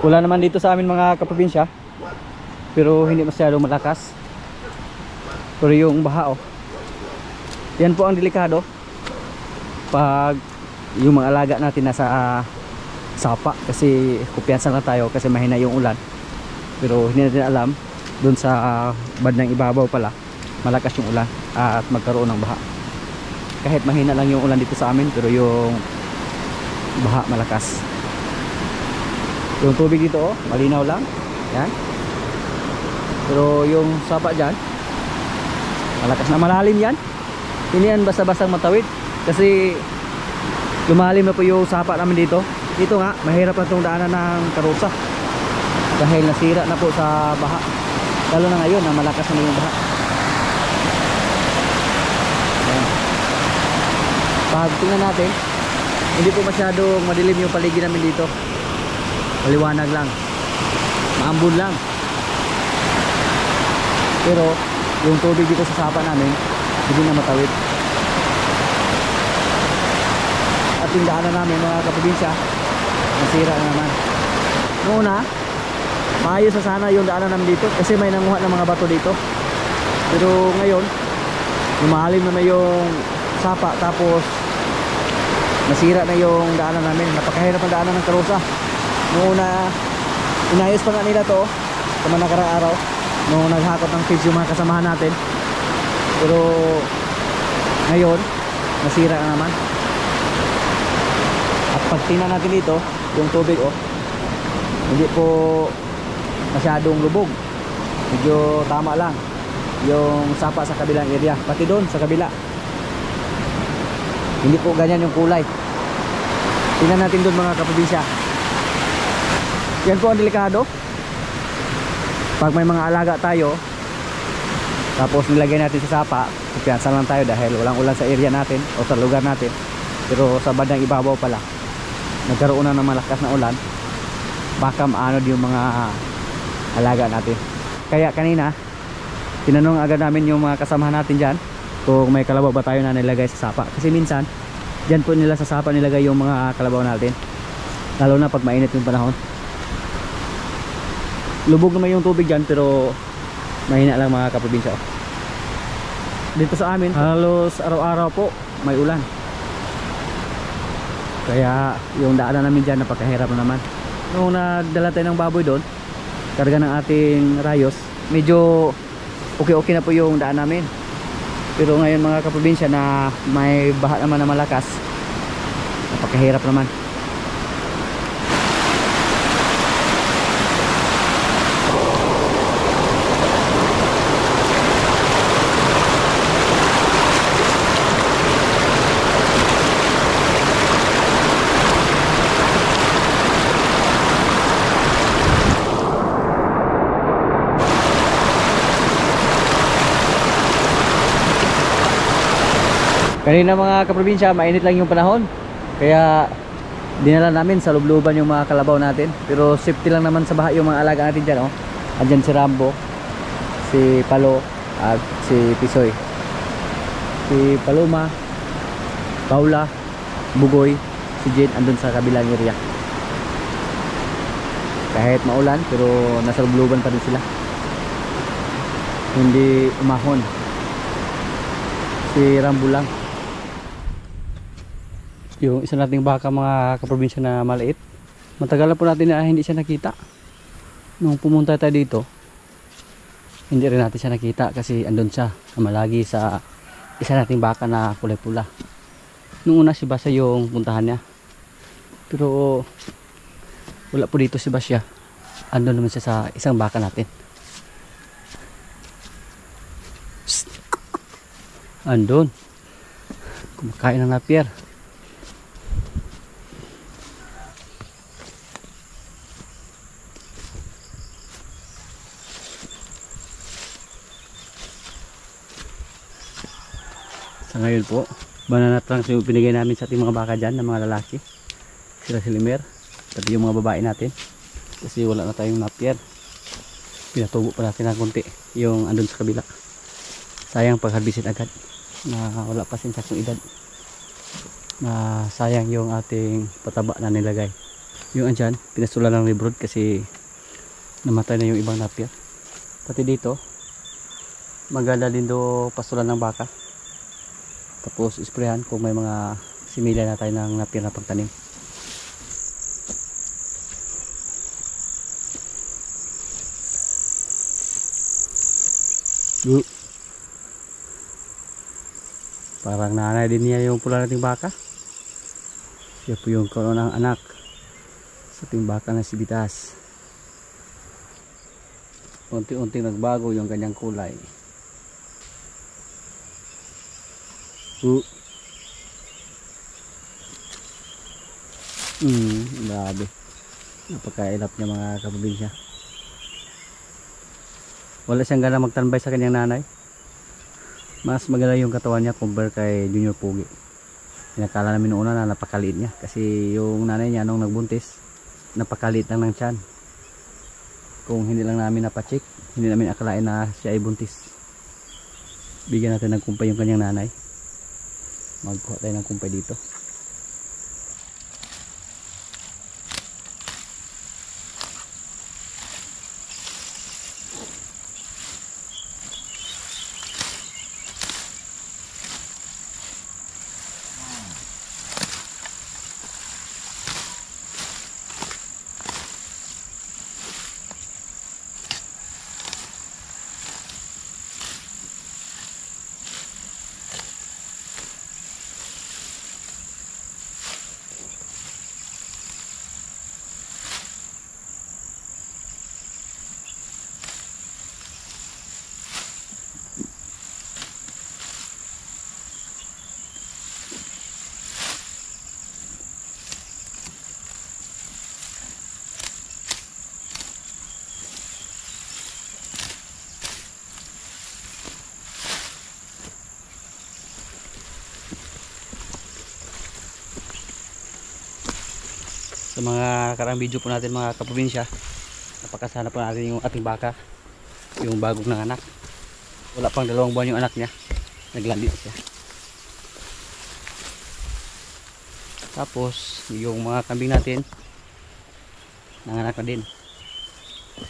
Wala naman dito sa amin mga kaprobinsya, pero hindi masyadong malakas. Pero yung baha, oh, yan po ang delikado pag yung mga alaga natin nasa sapa, kasi kumpiyansa na tayo kasi mahina yung ulan. Pero hindi natin alam, doon sa bandang ibabaw pala malakas yung ulan at magkaroon ng baha. Kahit mahina lang yung ulan dito sa amin, pero yung baha malakas. Yung tubig dito, oh, malinaw lang. Yan. Pero yung sapa dyan, malakas na, malalim yan. Hindi yan basta-bastang matawid, kasi lumalim na po yung sapa namin dito. Dito nga, mahirap na itong daanan ng karusa dahil nasira na po sa baha. Lalo na ngayon na malakas na yung baha. Ayan. Pag tingnan natin, hindi po masyadong madilim yung paligid namin dito. Maliwanag lang, maambun lang. Pero yung tubig dito sa sapa namin hindi na matawid. At yung daanan namin mga kaprobinsya, nasira na naman. Noong una, maayos na sana yung daanan namin dito kasi may nanguha ng mga bato dito. Pero ngayon, lumalim naman yung sapa, tapos nasira na yung daanan namin. Napakahirap ang daanan ng karusa. Noong una, inayos pa nga nila to sa mga nakarang araw noong naghakot ng fish yung mga kasamahan natin. Pero ngayon, nasira na naman. At pag tingnan natin dito, yung tubig, oh, hindi po masyadong lubog, medyo tama lang yung sapa sa kabilang area, pati doon sa kabila hindi po ganyan yung kulay. Tingnan natin doon mga kaprobinsya. Yan po ang delikado pag may mga alaga tayo tapos nilagay natin sa sapa. Kumpiyansa lang tayo dahil walang ulan sa area natin o sa lugar natin, pero sa bandang ibabaw pala nagkaroon na ng malakas na ulan, baka maanod yung mga alaga natin. Kaya kanina tinanong agad namin yung mga kasamahan natin dyan kung may kalabaw ba tayo na nilagay sa sapa, kasi minsan dyan po nila sa sapa nilagay yung mga kalabaw natin, lalo na pag mainit yung panahon. Lubog naman yung tubig dyan, pero mahina lang mga kaprobinsya. Dito sa amin halos araw-araw po may ulan, kaya yung daanan namin dyan napakahirap naman. Nung nagdala tayo ng baboy doon, karga ng ating rayos, medyo okay na po yung daan namin. Pero ngayon mga kaprobinsya na may baha naman na malakas, napakahirap naman. Kanina mga kaprobinsya, mainit lang yung panahon, kaya dinala namin sa lubluban yung mga kalabaw natin. Pero safety lang naman sa baha yung mga alaga natin dyan, oh. Andyan si Rambo, si Palo at si Pisoy. Si Paloma, Paula, Bugoy, si Jane andun sa kabilang area. Kahit maulan, pero nasa lubluban pa rin sila, hindi umahon. Si Rambo lang. Yung isa nating baka mga kaprobinsya na maliit, matagal na po natin na hindi siya nakita. Nung pumunta tayo dito, hindi rin natin siya nakita kasi andun siya, malagi sa isa nating baka na kulay pula. Nung una si Basya yung puntahan niya, pero wala po dito si Basya. Andun naman siya sa isang baka natin. Psst. Andun, kumakain ng napier. Sa ngayon po, banana trunks yung pinigay namin sa ating mga baka dyan ng mga lalaki, sila si Limer, pati yung mga babae natin, kasi wala na tayong napier. Pinatubo pa natin ng konti yung andun sa kabila. Sayang pag harbisin agad na wala pa sinsakyong edad, na sayang yung ating pataba na nilagay. Yung andyan, pinasulan ng librod kasi namatay na yung ibang napier. Pati dito, maganda din do pasulan ng baka. Tapos isprayan kung may mga similya na tayo ng napier na pagtanim. Parang nanay din niya yung pula nating baka. Siya po yung karoon ng anak sa ating baka na si Bitas. Unti-unting nagbago yung kanyang kulay. Grabe. Napakailap niya mga kaprobinsya. Wala siyang gana magtanbay sa kanyang nanay. Mas maganda yung katawan niya compare kay Junior Pugi. Pinakala namin noon na napakaliit niya kasi yung nanay niya nung nagbuntis napakaliit lang ng tiyan. Kung hindi lang namin napacheck, hindi namin akalain na siya ay buntis. Bigyan natin ng kumpay yung kanyang nanay. Magkuha tayo ng kumpay dito. Sa mga karang video po natin mga kaprobinsya, napakasana po natin yung ating baka, yung bagong nanganak. Wala pang 2 buwan yung anak niya, naglandi siya. Tapos yung mga kambing natin nanganak na din.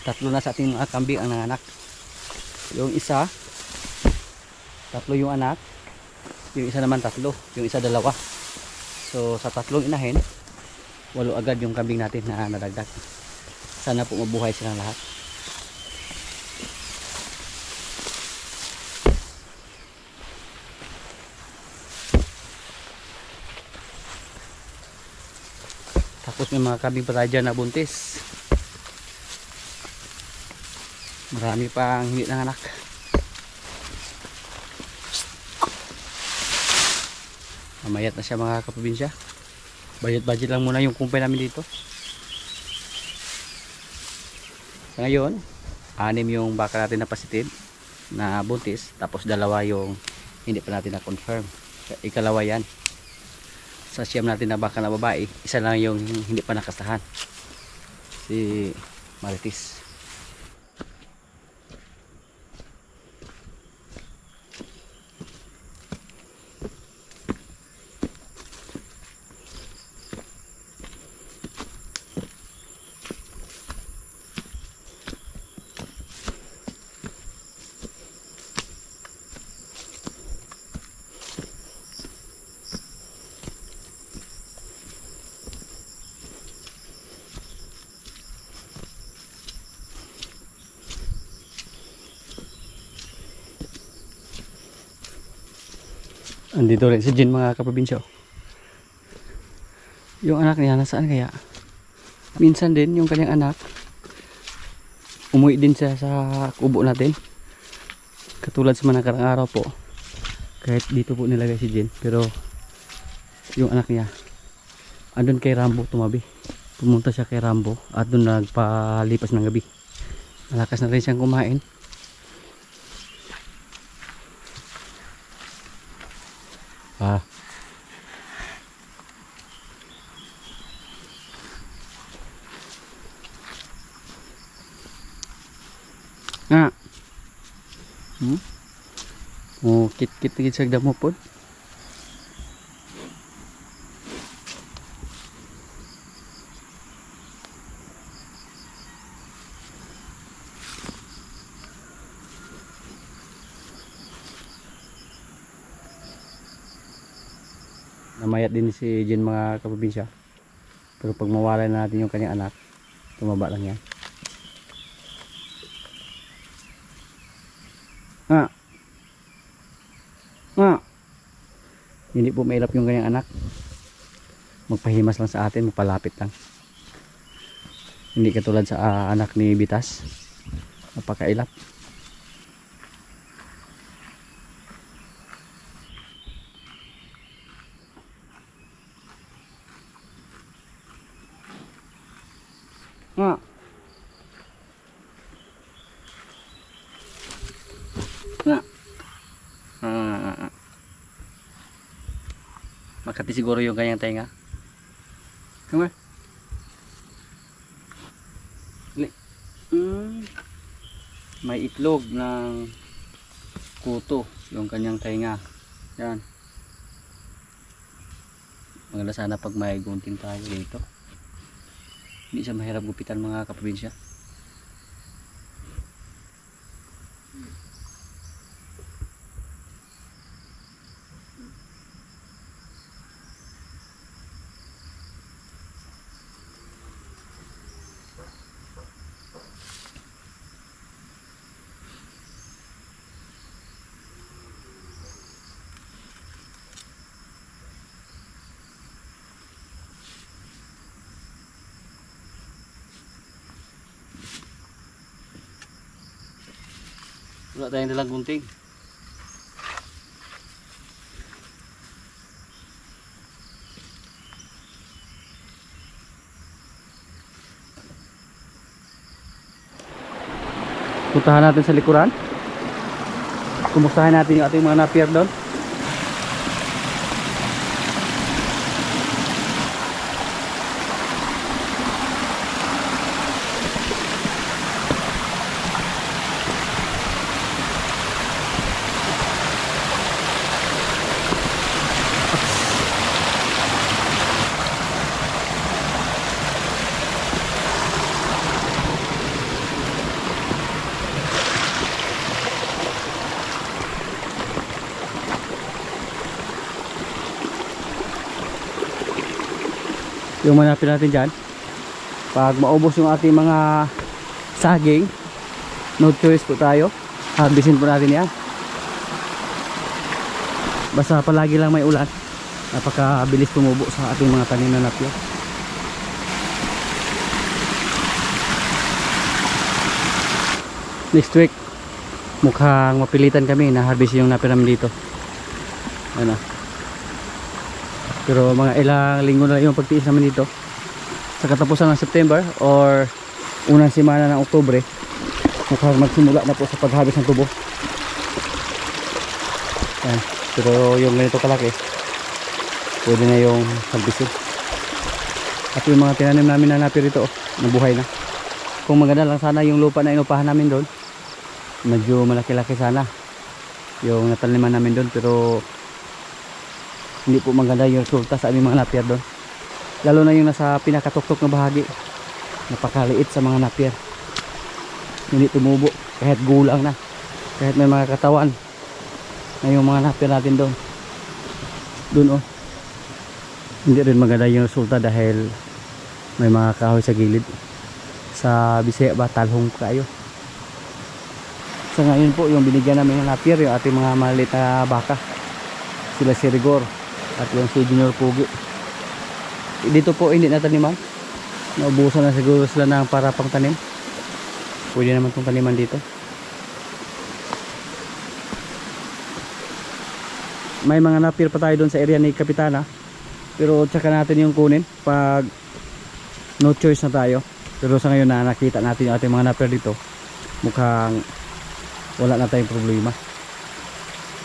3 na sa ating mga kambing ang nanganak. Yung isa 3 yung anak, yung isa naman 3, yung isa 2. So sa 3 inahin 8 agad yung kambing natin na nadagdag. Sana po mabuhay silang lahat. Tapos may mga kambing pa tayo dyan na buntis. Marami pang hindi nanganak. Mamayat na siya mga kaprobinsya. Budget lang muna yung kumpay namin dito. Sa ngayon 6 yung baka natin na positive na buntis, tapos 2 yung hindi pa natin na confirm. Ikalawa yan. Sa siyam natin na baka na babae, isa lang yung hindi pa nakasahan, si Marites. Andito rin si Jin mga kaprobinsya. Yung anak niya nasaan kaya? Minsan din yung kanyang anak umuwi din siya sa kubo natin. Katulad sa mga nakarang araw po. Kahit dito po nilagay si Jin, pero yung anak niya andun kay Rambo tumabi. Pumunta siya kay Rambo at doon nagpalipas ng gabi. Malakas na rin siyang kumain. Nga. Oh, kit-kit gid sa damo pod. Namayat din si Jen mga kaprobinsya. Pero pag mawala na natin yung kanyang anak, tumaba lang yan. Hindi po mailap yung kanyang anak. Magpahimas lang sa atin, magpalapit lang. Hindi katulad sa anak ni Bitas. Napakailap. Nga. Nga. Makati siguro yung kanyang tenga. Come on. May itlog ng kuto yung kanyang tenga. Yan. Maganda sana pag may gunting tayo dito. Hindi siya mahirap gupitan mga kaprobinsya. Wala tayong dalang gunting. Puntahan natin sa likuran. Kumustahin natin yung ating mga napier doon. Yung manapin natin dyan, pag maubos yung ating mga saging, no choice po tayo, harvestin po natin yan. Basta palagi lang may ulan, napakabilis tumubo sa ating mga tanim na napyo. Next week mukhang mapilitan kami na harvest yung napir namin dito. Ano, pero mga ilang linggo na yung pagtiis naman dito. Sa katapusan ng September or unang semana ng Oktubre, mukhang magsimula na po sa pag-harvest ng tubo. Yan. Pero yung ganito kalaki, pwede na yung harvestin. At yung mga tinanim namin na napir dito, nabuhay na. Kung maganda lang sana yung lupa na inupahan namin doon, medyo malaki-laki sana yung nataniman namin doon, pero hindi po maganda yung resulta sa aming mga napier doon. Lalo na yung nasa pinakatuktok na bahagi, napakaliit sa mga napier. Hindi tumubo kahit gulang na, kahit may mga katawan na yung mga napier natin doon. Doon oh, hindi rin maganda yung resulta dahil may mga kahoy sa gilid. Sa Bisaya ba, talhong kayo. So ngayon po yung binigyan namin ng napier, yung ating mga maliit na baka, sila si Rigor at yung si Junior Pugi. Dito po hindi nataniman, naubusan na siguro sila ng para pang tanim. Pwede naman itong taniman dito. May mga napier pa tayo doon sa area ni Kapitana, pero tsaka natin yung kunin pag no choice na tayo. Pero sa ngayon na nakita natin yung ating mga napier dito, mukhang wala na tayong problema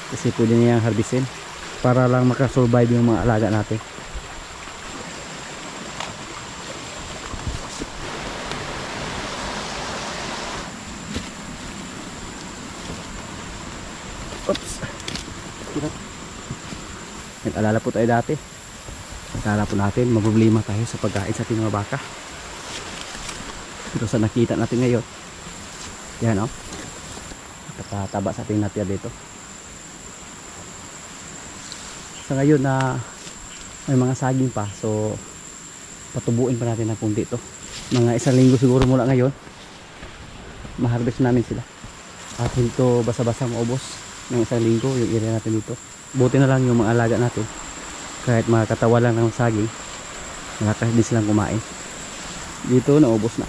kasi pwede niyang harvestin para lang makasurvive yung mga alaga natin. Oops, nag-alala po tayo dati, nag-alala po natin maproblema tayo sa pagkain sa ating mga baka, pero sa nakita natin ngayon, yan o, nakataba sa ating napier dito. Sa ngayon na may mga saging pa, so patubuin pa natin ng kunti ito. Mga 1 linggo siguro mula ngayon ma-harvest namin sila at hindi ito basa-basa maubos ng 1 linggo yung area natin dito. Buti na lang yung mga alaga natin, kahit mga katawa lang ng saging nakakahindi silang kumain. Dito naubos na.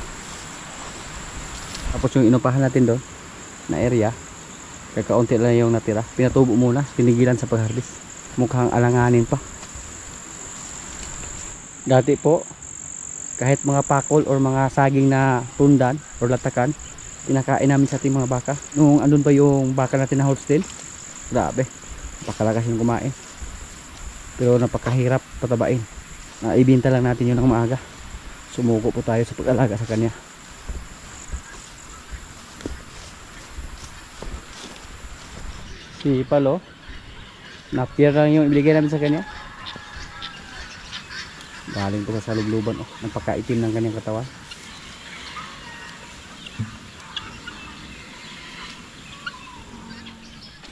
Tapos yung inupahan natin doon na area, kakaunti lang yung natira, pinatubo muna, pinigilan sa pag-harvest. Mukhang alanganin pa. Dati po kahit mga pakol or mga saging na tundan or latakan, pinakain namin sa ating mga baka. Nung andun pa yung baka natin na Holstein, grabe, napakalakas yung kumain. Pero napakahirap patabain. Naibinta lang natin yun ng maaga. Sumuko po tayo sa pag-alaga sa kanya. Si Palo, napier lang yung ibigay namin sa kanya. Galing po sa lubluban, oh. Napakaitim ng kanyang katawan.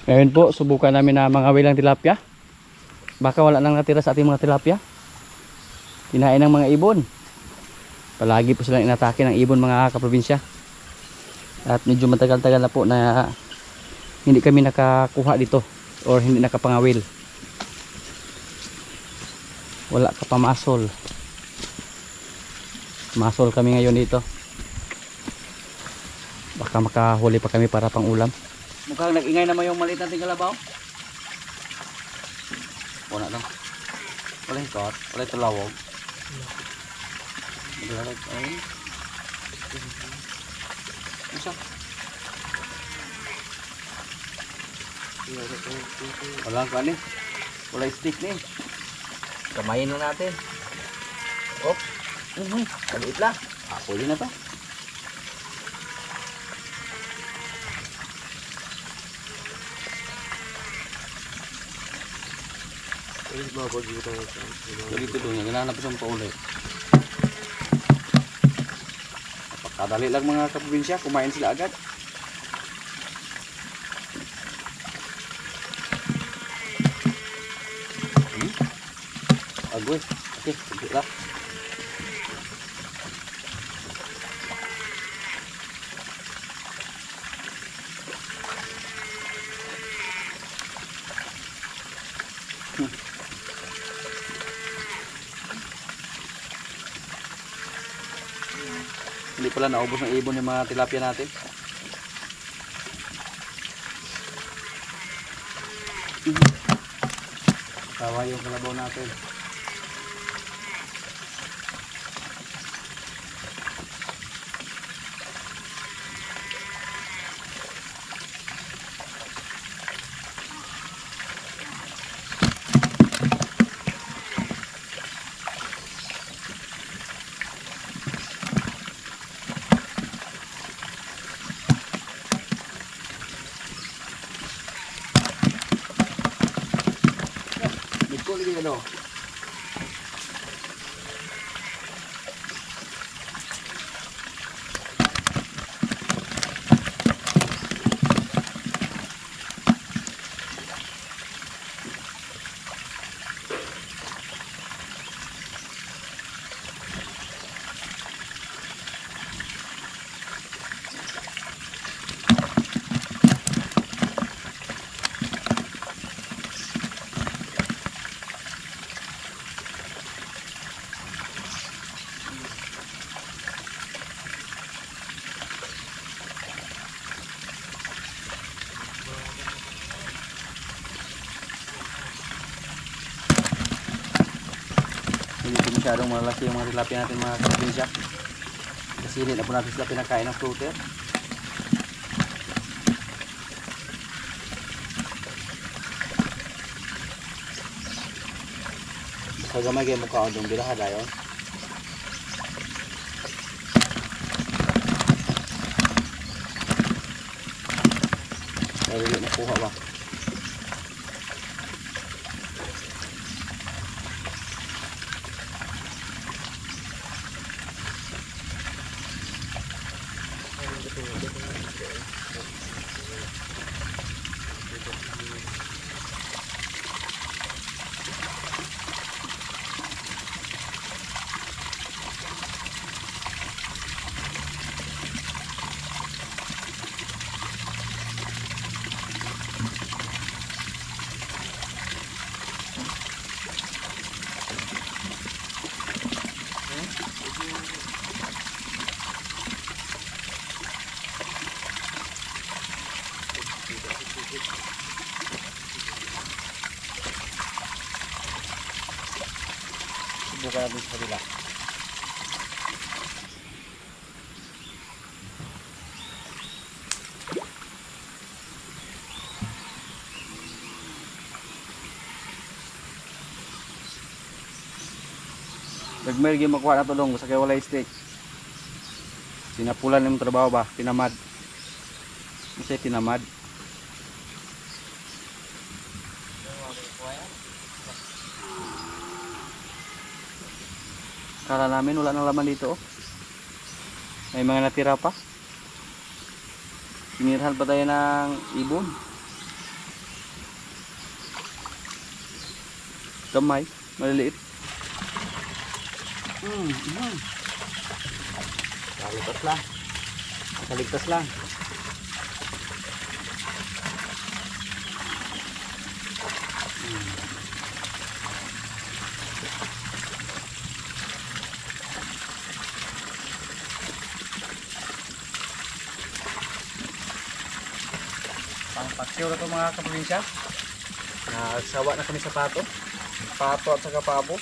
Ngayon po, subukan namin na mga wilang tilapia. Baka wala nang natira sa ating mga tilapia. Kinain ng mga ibon. Palagi po silang inatake ng ibon, mga kaprobinsya. At medyo matagal-tagal na po na hindi kami nakakuha dito or hindi nakapangawil. Wala ka pa masol. Masol kami ngayon dito. Baka makahuli pa kami para pang ulam. Mukhang nag-ingay naman yung maliit nating kalabaw. Wala lang. Wala hikot. Wala tulawog. Maglalag. Ayun. Isa. Wala ka ni. Wala stick ni. Kamayin na natin. Op. Kaliit lang. Pwede na to. Dito doon. Ganaan na pa siyang paulit. Napakadali lang mga kaprobinsya. Kumain sila agad. Agoy. Okay, sedikit lah. Hindi pala naubos ng ibon yung mga tilapia natin. Tawa yung kalabaw natin. Ano? Hindi po masyadong malaki yung mga tilapia natin mga kaprobinsya. Kasi hindi na po natin sila pinakain ng floater. Sa gamay kayo mukha o doon biraha dayon. Kaya hindi nakuha ba? ilagay natin sa kabila. Nagmer gyud makuha na to dong sa kay walay stick. Sinapulan yung trabaho ba, tinamad. Kasi tinamad. Kala namin wala nang laman dito oh. May mga natira pa. Sinirhan pa tayo ng ibon. Gamay, maliliit. Kaligtas lang. Kaligtas lang. Pang paksyo na to mga kaprobinsya. Nagsawa na kami sa pato. Pato at saka pabo.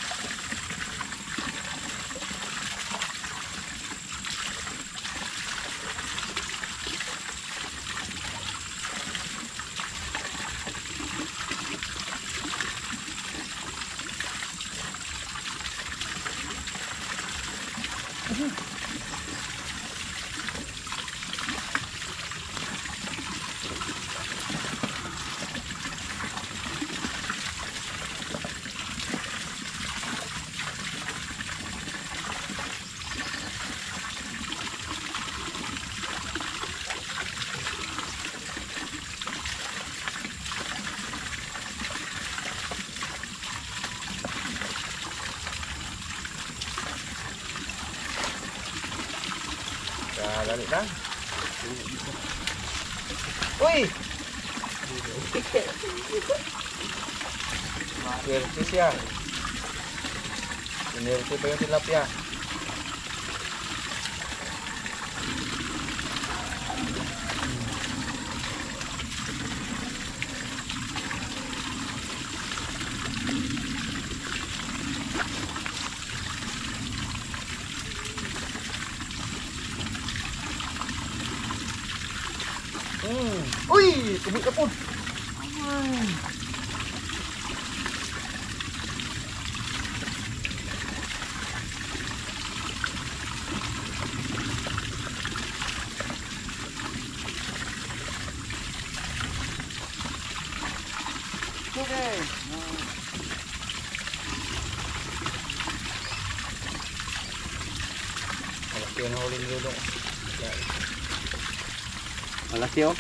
Dali lang. Uy! Swerte siya. Swerte pa yung tilapia. Uy! Tubig ka po! Okay. Malaki yung nahuli ni Lolo. Malaki oh.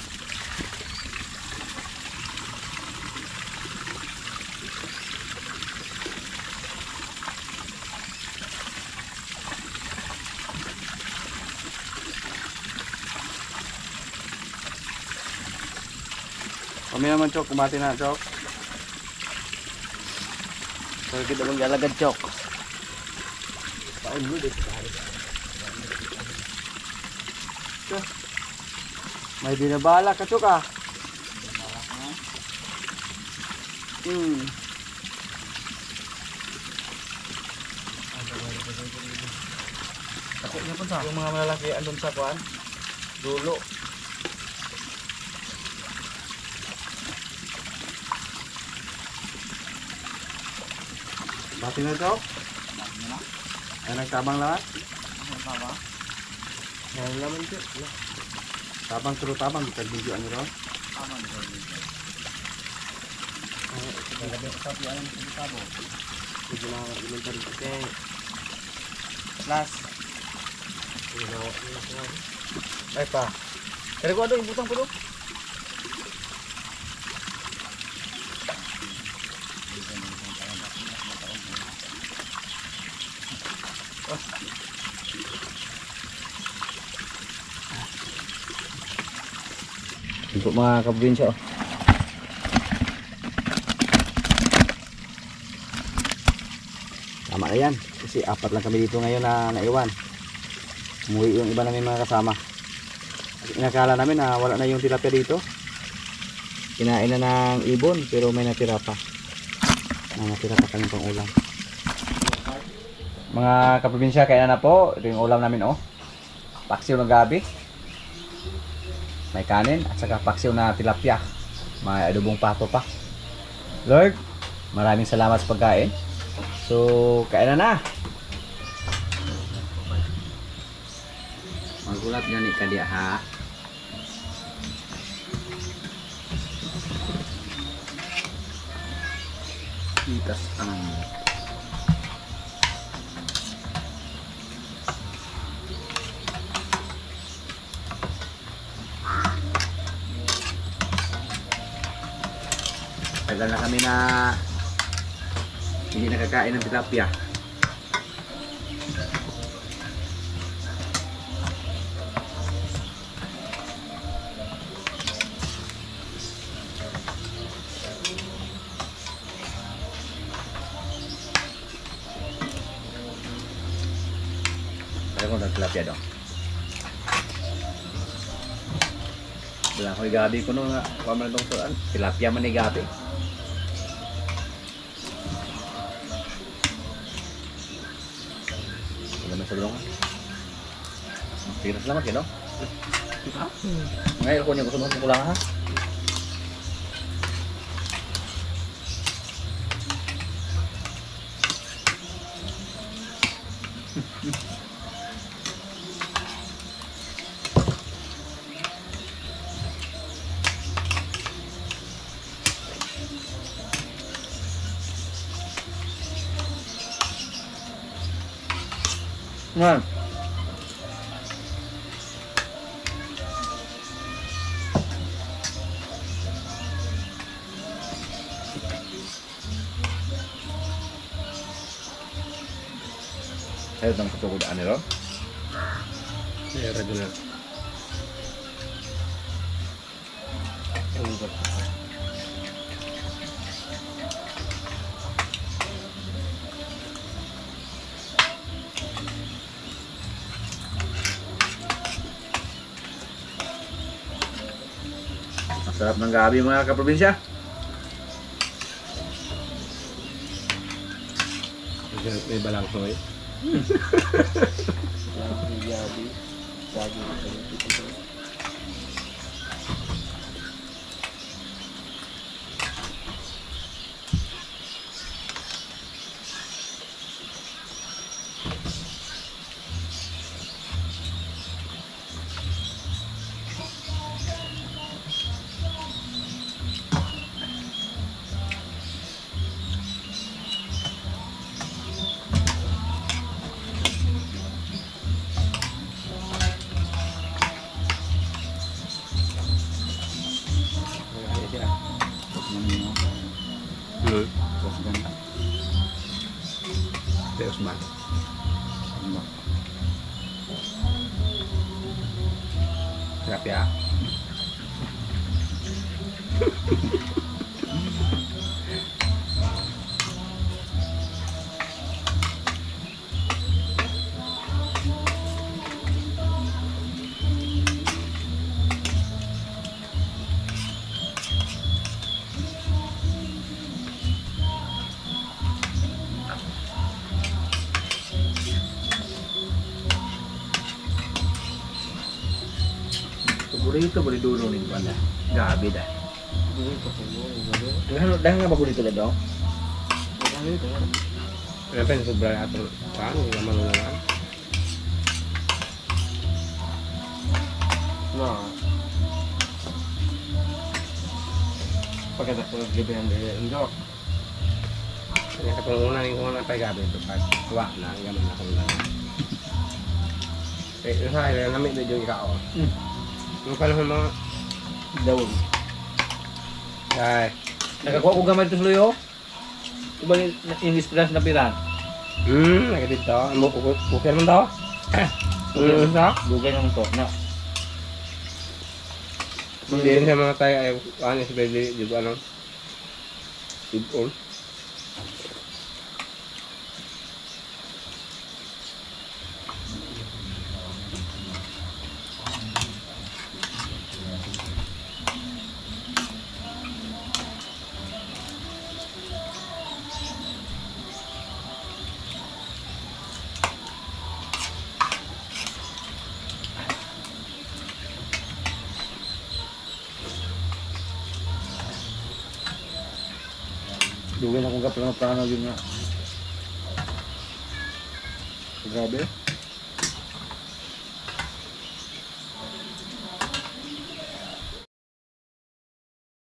Kami naman Chok, kumati na Chok. So kita bang galagad Chok. Paon mo dito. May binabala ka Chok ah. Ako niya po sa. Yung mga malalaki andun sa kuan. Dulo. Bati na Chok. Ay nagtabang lahat. Ngayon naman ito. Tabang turo tabang kita video ano ron. Sige na elementary kasi Last. Ay pa. Kaya ko ano ibutang ko do. Untuk mga kaprobinsya oh. Tama na yan kasi 4 lang kami dito ngayon na naiwan. Umuwi yung iba namin mga kasama. Inakala namin na wala na yung tilapia dito. Kinain na ng ibon pero may natira pa. Natira pa kami pang ulam. Mga kaprobinsya, kaya na po. Ito yung ulam namin, oh. Paksiw ng gabi. May kanin at saka paksiw na tilapia. May adobong pato pa. Lord, maraming salamat sa pagkain. So, kain na. Magulat nyo ni Kadia, ha? Itas ang... Tagal na kami na hindi nakakain ng tilapia. Kaya ko ng tilapia daw. Wala ko gabi ko nung waman itong suran. Tilapia man ni gabi. Sa bulungan. Sige na salamat yun, no? Ngayon ko niya gusto mo kulang, ha? Nah. Saya tentang kesukuran itu. Ya, regular. Sarap ng gabi mga kaprobinsya. May balang ko eh. Teos man. Tilapia. Burrito boleh dulu nih depannya. Gabi dah. Dah nggak apa burrito dong? Kenapa yang sebelah atur kan yang mana kan? Nah, pakai tak perlu lebihan dari endok. Ya ketemu yang kemana pakai gabi itu pas tua nah yang mana kemana? Itu saya yang ambil dia juga kau. Bukan sama Daun. Ay. Nakakuha ko gamay ito sa luyo. Diba yung stress na piran? Lagi dito. Bukir mo daw? Sa? Bugay naman to. Na. Hindi rin sa mga tayo ay ano si Beli juga ano. Ibon. Dugay na kung kaplano-plano yun nga. Grabe.